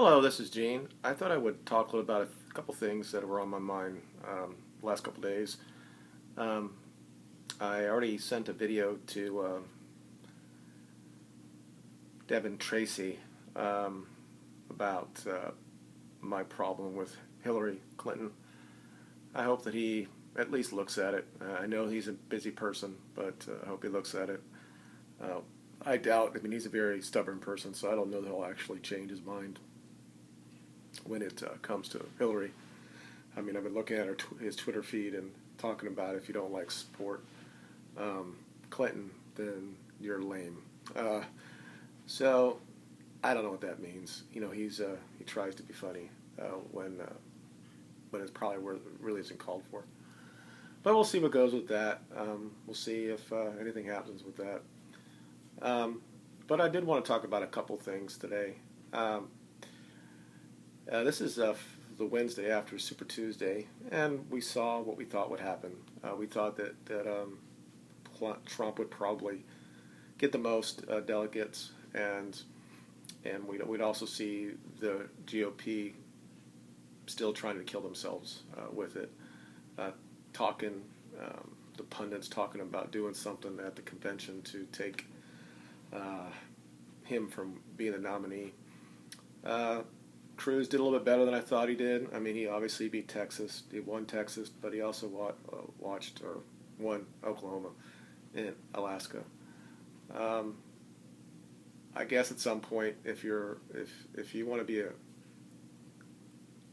Hello, this is Gene. I thought I would talk a little about a couple things that were on my mind the last couple days. Um, I already sent a video to Devin Tracy about my problem with Hillary Clinton. I hope that he at least looks at it. I know he's a busy person, but I hope he looks at it. Uh, I doubt, he's a very stubborn person, so I don't know that he'll actually change his mind when it comes to Hillary. I've been looking at his Twitter feed and talking about if you don't like support Clinton, then you're lame. So I don't know what that means. He tries to be funny when it's probably where it really isn't called for. But we'll see what goes with that. We'll see if anything happens with that. But I did want to talk about a couple things today. This is the Wednesday after Super Tuesday, and we saw what we thought would happen. We thought that Trump would probably get the most delegates, and we'd also see the GOP still trying to kill themselves with it, talking the pundits talking about doing something at the convention to take him from being the nominee. Cruz did a little bit better than I thought he did. He obviously beat Texas. He won Texas, but he also won Oklahoma and Alaska. I guess at some point, if you want to be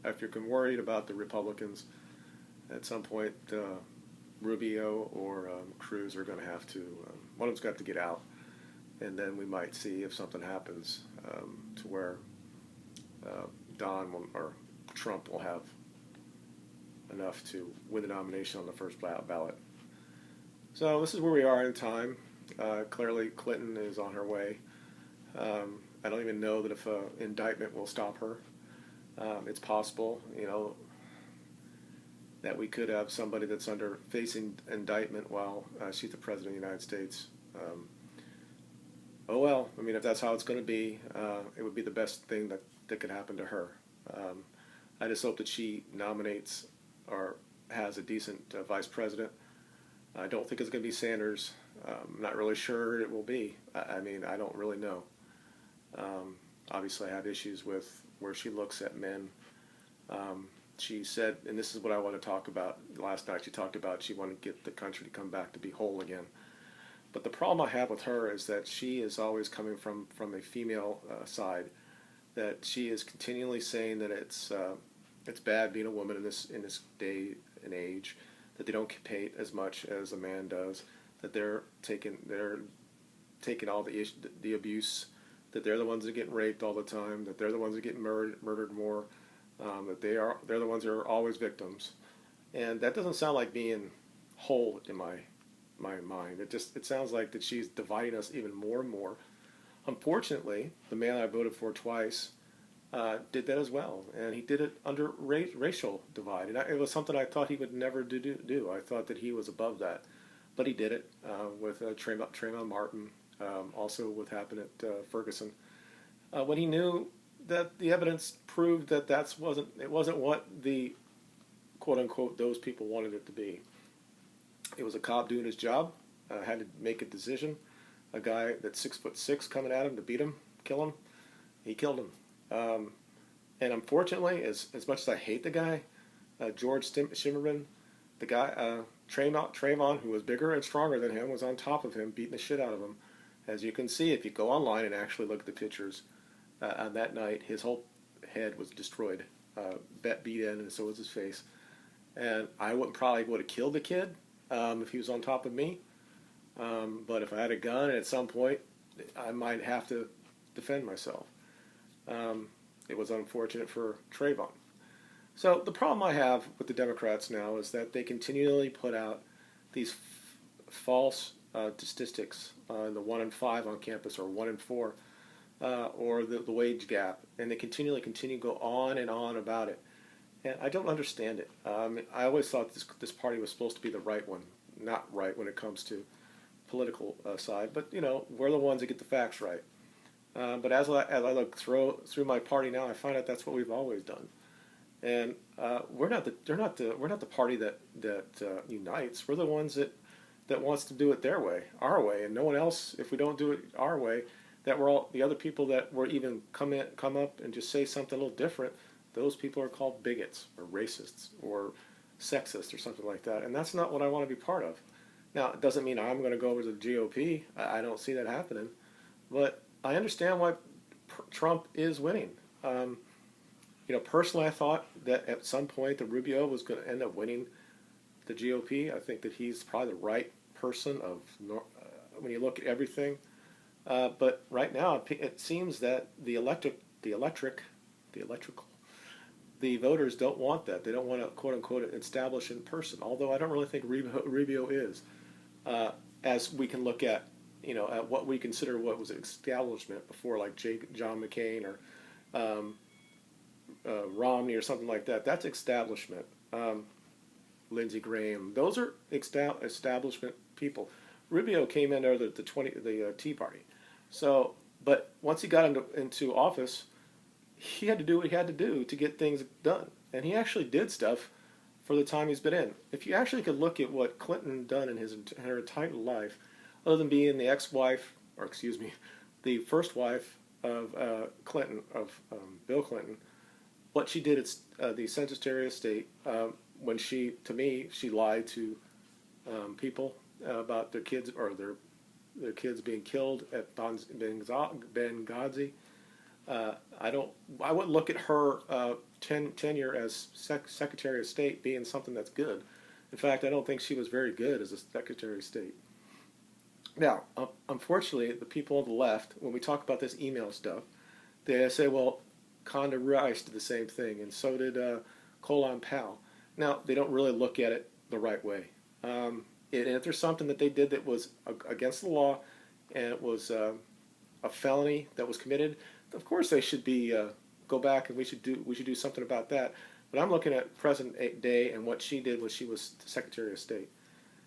if you're worried about the Republicans, at some point Rubio or Cruz are going to have to. One of them's got to get out, and then we might see if something happens to where or Trump will have enough to win the nomination on the first ballot. So this is where we are in time. Clearly, Clinton is on her way. I don't even know that if an indictment will stop her. It's possible, that we could have somebody that's facing indictment while she's the president of the United States. Oh well, if that's how it's going to be, it would be the best thing that could happen to her. I just hope that she nominates or has a decent vice president. I don't think it's going to be Sanders. I'm not really sure it will be. I don't really know. Obviously, I have issues with where she looks at men. She said, and this is what I want to talk about, last night she talked about she wanted to get the country to come back to be whole again. But the problem I have with her is that she is always coming from a female side, that she is continually saying that it's bad being a woman in this day and age, that they don't get paid as much as a man does, that they're taking all the abuse, that they're the ones that get raped all the time, that they're the ones that get murdered more, that they're the ones that are always victims, and that doesn't sound like being whole in my mind. It sounds like that she's dividing us even more and more. Unfortunately, the man I voted for twice did that as well, and he did it under racial divide. And it was something I thought he would never do. I thought that he was above that, but he did it with Trayvon Martin, also what happened at Ferguson, when he knew that the evidence proved that it wasn't what the quote unquote those people wanted it to be. It was a cop doing his job, had to make a decision. A guy that's 6'6" coming at him to beat him, kill him. He killed him. And unfortunately, as much as I hate the guy, George Zimmerman, the guy, Trayvon, who was bigger and stronger than him, was on top of him, beating the shit out of him. As you can see, if you go online and actually look at the pictures, on that night, his whole head was destroyed, beat in, and so was his face. And I probably would have killed the kid if he was on top of me. But if I had a gun, at some point, I might have to defend myself. It was unfortunate for Trayvon. So the problem I have with the Democrats now is that they continually put out these false statistics, the 1 in 5 on campus, or 1 in 4, or the wage gap, and they continue to go on and on about it. And I don't understand it. I always thought this party was supposed to be the right one, not right when it comes to political side, but we're the ones that get the facts right. But as I look through my party now, I find out that's what we've always done. And we're not the party that unites. We're the ones that wants to do it their way, our way, and no one else. If we don't do it our way, that we're all the other people that were even come up and just say something a little different. Those people are called bigots or racists or sexist or something like that, and that's not what I want to be part of. Now, it doesn't mean I'm going to go over to the GOP. I don't see that happening, but I understand why Trump is winning. Personally, I thought that at some point the Rubio was going to end up winning the GOP. I think that he's probably the right person when you look at everything. But right now, it seems that the voters don't want that. They don't want to quote unquote establish in person. Although I don't really think Rubio is, as we can look at at what we consider what was establishment before, like John McCain or Romney or something like that. That's establishment. Lindsey Graham. Those are establishment people. Rubio came in under the Tea Party. So, but once he got into office, he had to do what he had to do to get things done, and he actually did stuff for the time he's been in. If you actually could look at what Clinton done in her entire life, other than being the the first wife of Bill Clinton, what she did at the Secretary of State, when she lied to people about their kids or their kids being killed at Benghazi. I wouldn't look at her tenure as Secretary of State being something that's good. In fact, I don't think she was very good as a Secretary of State. Now, unfortunately, the people on the left, when we talk about this email stuff, they say, well, Conda Rice did the same thing, and so did Colin Powell. Now, they don't really look at it the right way. And if there's something that they did that was against the law, and it was a felony that was committed, of course they should be go back, and we should do something about that. But I'm looking at present day and what she did when she was Secretary of State.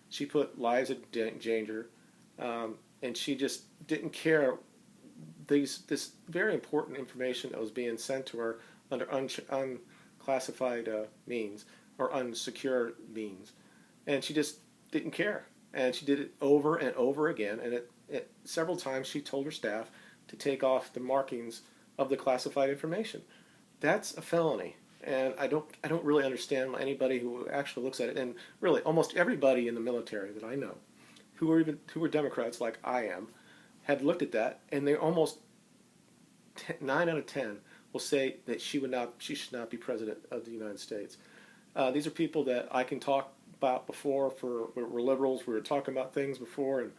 She put lives in danger, and she just didn't care. This very important information that was being sent to her under unclassified means or unsecure means, and she just didn't care. And she did it over and over again, and it several times she told her staff to take off the markings of the classified information. That's a felony, and I don't really understand anybody who actually looks at it. And really, almost everybody in the military that I know, who were Democrats like I am, had looked at that, and they almost 9 out of 10 will say that she should not be president of the United States. These are people that I can talk about before. We're liberals. We were talking about things before, and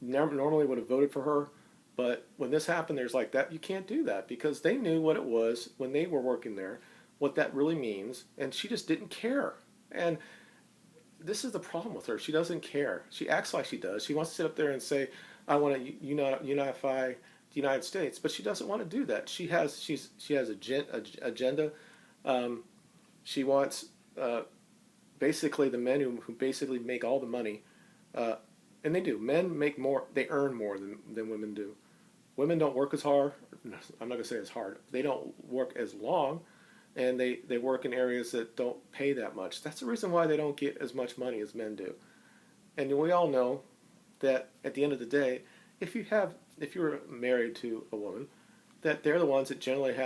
normally would have voted for her. But when this happened, there's like that. You can't do that because they knew what it was when they were working there, what that really means, and she just didn't care. And this is the problem with her. She doesn't care. She acts like she does. She wants to sit up there and say, "I want to unify the United States," but she doesn't want to do that. She has agenda. She wants basically the men who basically make all the money, and they do. Men make more. They earn more than women do. Women don't work as hard. I'm not going to say as hard. They don't work as long, and they work in areas that don't pay that much. That's the reason why they don't get as much money as men do. And we all know that at the end of the day, if you're married to a woman, that they're the ones that generally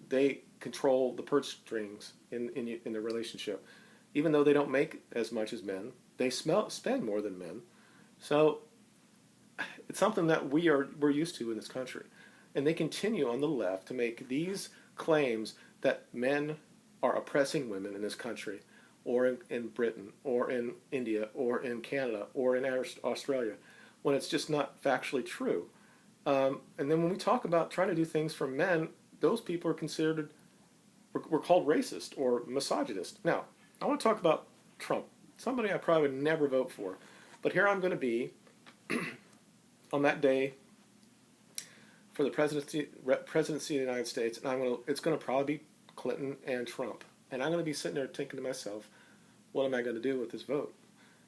they control the purse strings in the relationship. Even though they don't make as much as men, they spend more than men. So it's something that we're used to in this country. And they continue on the left to make these claims that men are oppressing women in this country, or in Britain, or in India, or in Canada, or in Australia, when it's just not factually true. And then when we talk about trying to do things for men, those people are we're called racist or misogynist. Now, I want to talk about Trump, somebody I probably would never vote for. But here I'm going to be on that day for the presidency of the United States, and it's going to probably be Clinton and Trump. And I'm going to be sitting there thinking to myself, what am I going to do with this vote?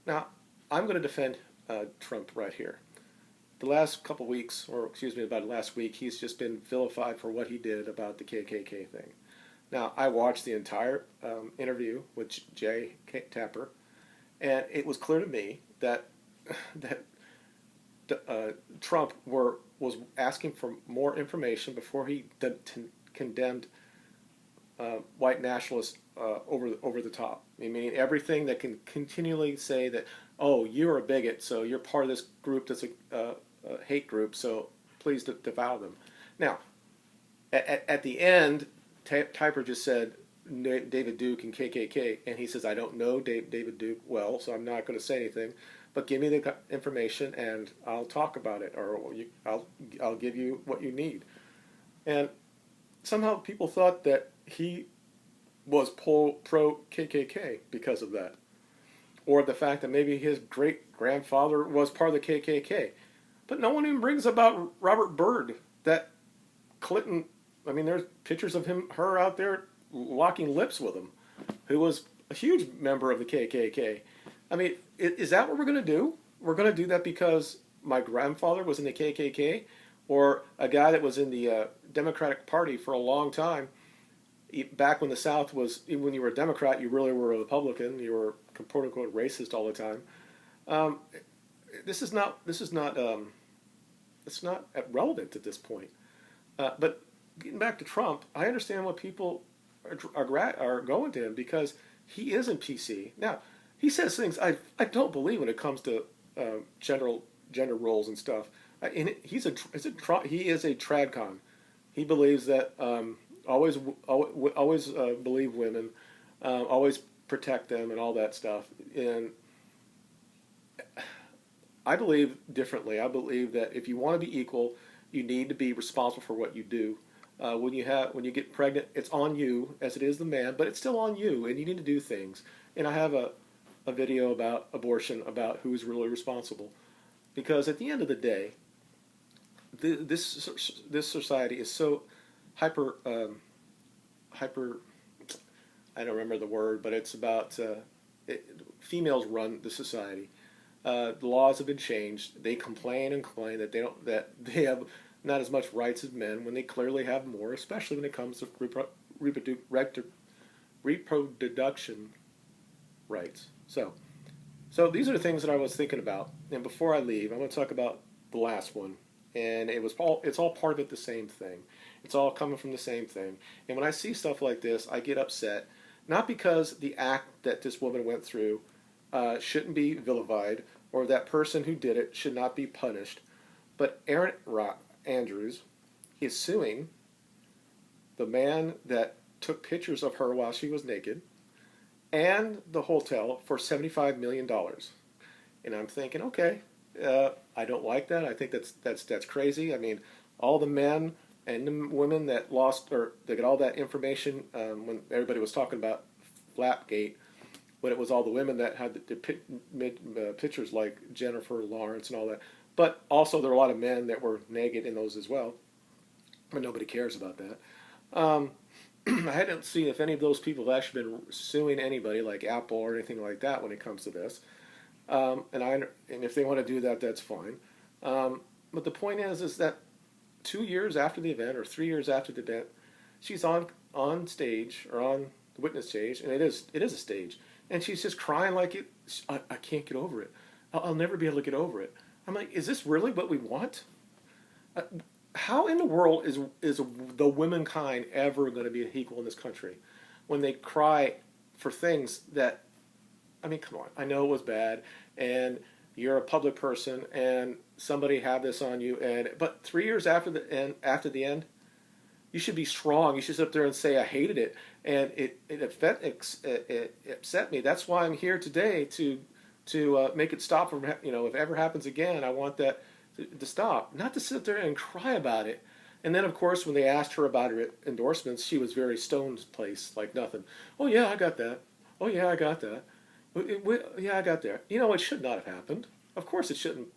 Now, I'm going to defend Trump right here. the last couple weeks, or excuse me, about last week, he's just been vilified for what he did about the KKK thing. Now, I watched the entire interview with Jay Tapper, and it was clear to me that that Trump was asking for more information before he condemned white nationalists over the top. I mean, everything that can continually say that, oh, you're a bigot, so you're part of this group that's a hate group, so please devour them. Now, at the end, Typer just said David Duke and KKK, and he says, I don't know David Duke well, so I'm not going to say anything, but give me the information and I'll talk about it, or I'll give you what you need. And somehow people thought that he was pro KKK because of that, or the fact that maybe his great grandfather was part of the KKK. But no one even brings about Robert Byrd, that Clinton. I mean, there's pictures of her out there locking lips with him, who was a huge member of the KKK. I mean, is that what we're going to do? We're going to do that because my grandfather was in the KKK, or a guy that was in the Democratic Party for a long time. Back when the South was, even when you were a Democrat, you really were a Republican. You were quote unquote racist all the time. It's not relevant at this point. But getting back to Trump, I understand what people are going to him, because he is in PC. Now, he says things I don't believe when it comes to gender roles and stuff. And he is a tradcon. He believes that always believe women, always protect them, and all that stuff. And I believe differently. I believe that if you want to be equal, you need to be responsible for what you do. When you get pregnant, it's on you, as it is the man, but it's still on you, and you need to do things. And I have a video about abortion, about who's really responsible, because at the end of the day, this society is so hyper. I don't remember the word, but it's about females run the society. The laws have been changed. They complain that they have not as much rights as men, when they clearly have more, especially when it comes to reproduction rights. So these are the things that I was thinking about. And before I leave, I'm going to talk about the last one. And it's all part of it, the same thing. It's all coming from the same thing. And when I see stuff like this, I get upset, not because the act that this woman went through shouldn't be vilified, or that person who did it should not be punished, but Erin Andrews is suing the man that took pictures of her while she was naked and the hotel for $75 million. And I'm thinking, okay, I don't like that. I think that's crazy. I mean, all the men and the women that lost, or they got all that information when everybody was talking about Flapgate, when it was all the women that had the pictures like Jennifer Lawrence and all that. But also there were a lot of men that were naked in those as well. But nobody cares about that. I hadn't seen if any of those people have actually been suing anybody like Apple or anything like that when it comes to this. And if they want to do that, that's fine. But the point is that 2 years after the event, or 3 years after the event, she's on stage, or on the witness stage, and it is a stage, and she's just crying like I can't get over it. I'll never be able to get over it. I'm like, is this really what we want? How in the world is the womankind ever going to be equal in this country when they cry for things that, I mean, come on. I know it was bad, and you're a public person, and somebody had this on you, but 3 years after the end, you should be strong. You should sit up there and say, I hated it, and it upset me. That's why I'm here today to make it stop from, if it ever happens again, I want that to stop. Not to sit there and cry about it. And then, of course, when they asked her about her endorsements, she was very stone-faced, like nothing. Oh, yeah, I got that. Oh, yeah, I got that. Yeah, I got there. It should not have happened. Of course it shouldn't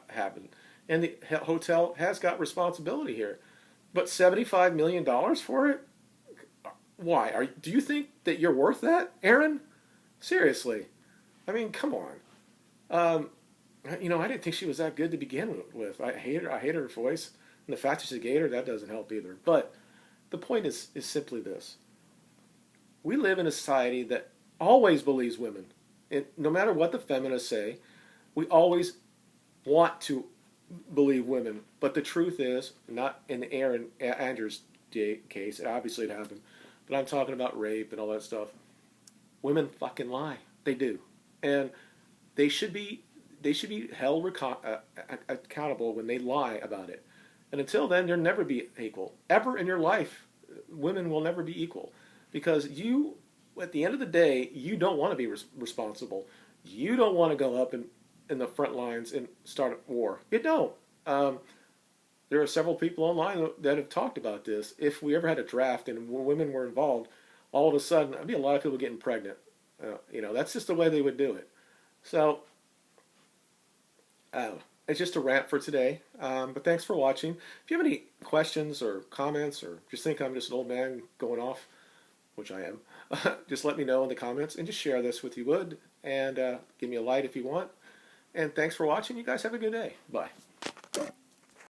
happen. And the hotel has got responsibility here. But $75 million for it? Why? Do you think that you're worth that, Erin? Seriously. I mean, come on. You know, I didn't think she was that good to begin with. I hate her. I hate her voice, and the fact that she's a gator, that doesn't help either. But the point is simply this: we live in a society that always believes women. No matter what the feminists say, we always want to believe women. But the truth is, not in the Erin Andrews case, obviously it happened, but I'm talking about rape and all that stuff. Women fucking lie. They do, and they should be held accountable when they lie about it. And until then, they'll never be equal. Ever in your life, women will never be equal, because you, at the end of the day, you don't want to be responsible. You don't want to go up in the front lines and start a war. You don't. There are several people online that have talked about this. If we ever had a draft and women were involved, all of a sudden, there'd be a lot of people getting pregnant. You know, that's just the way they would do it. So, it's just a rant for today. But thanks for watching. If you have any questions or comments, or just think I'm just an old man going off, which I am, just let me know in the comments, and just share this with you would, and give me a like if you want. And thanks for watching. You guys have a good day. Bye.